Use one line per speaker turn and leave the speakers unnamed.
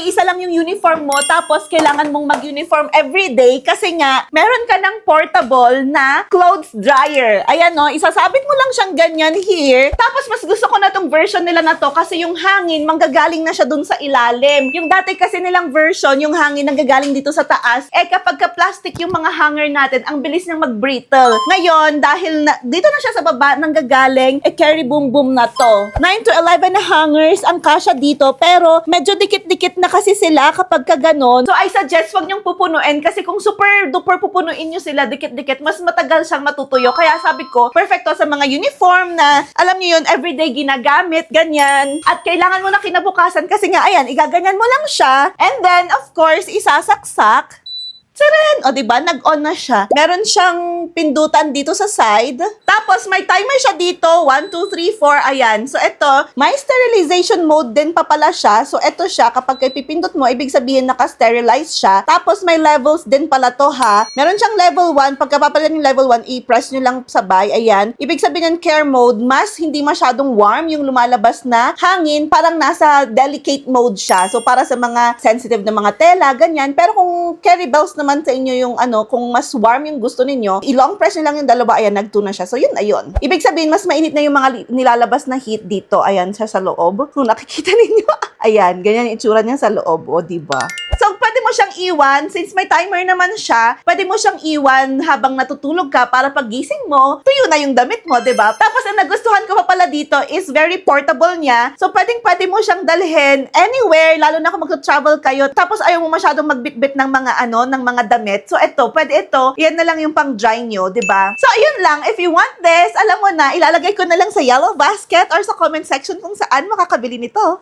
isa lang yung uniform mo, tapos kailangan mong mag-uniform everyday kasi nga, meron ka ng portable na clothes dryer. Ayan no, isasabit mo lang siyang ganyan here. Tapos mas gusto ko na tong version nila na to kasi yung hangin, manggagaling na siya dun sa ilalim. Yung dati kasi nilang version, yung hangin nanggagaling dito sa taas. Eh kapag ka-plastic yung mga hanger natin, ang bilis niyang mag-brittle. Ngayon, dahil dito na siya sa baba, nanggagaling, carry boom boom na to. 9 to 11 na hangers ang kasya dito, pero medyo dikit-dikit na kasi sila kapag ka ganon. So I suggest wag niyong pupunuin kasi kung super duper pupunuin niyo sila dikit-dikit, mas matagal siyang matutuyo. Kaya sabi ko, perfecto sa mga uniform na alam niyo yun, everyday ginagamit, ganyan. At kailangan mo na kinabukasan kasi nga, ayan, igaganyan mo lang siya. And then, of course, isasaksak. Tcharan! O, diba? Nag-on na siya. Meron siyang pindutan dito sa side. Tapos, may timer siya dito. 1, 2, 3, 4. Ayan. So, ito, may sterilization mode din pa pala siya. So, ito siya. Kapag ipipindot mo, ibig sabihin naka-sterilize siya. Tapos, may levels din pala to, ha? Meron siyang level 1. Pagka papalan yung level 1, i-press nyo lang sabay. Ayan. Ibig sabihin ng care mode, mas hindi masyadong warm yung lumalabas na hangin. Parang nasa delicate mode siya. So, para sa mga sensitive na mga tela, ganyan. Pero kung carry bells naman sa inyo yung kung mas warm yung gusto ninyo, i-long press nyo lang yung dalawa, ayan, nag-2 na siya. So, yun, ayun. Ibig sabihin, mas mainit na yung mga nilalabas na heat dito. Ayan, siya sa loob. Kung nakikita ninyo, ayan, ganyan yung itsura niya sa loob. O, diba? So, pwede mo siyang iwan. Since may timer naman siya, pwede mo siyang iwan habang natutulog ka para pag gising mo, tuyo na yung damit mo, diba? Tapos, ang nagustuhan ko pa pala dito is very portable niya. So, pwede mo siyang dalhin anywhere, lalo na kung mag-travel kayo. Tapos, ayaw mo masyadong magbitbit ng mga ng mga damit. So, pwede ito. Yan na lang yung pang-dry nyo, diba? So, ayun lang. If you want this, alam mo na, ilalagay ko na lang sa yellow basket or sa comment section kung saan makakabili nito.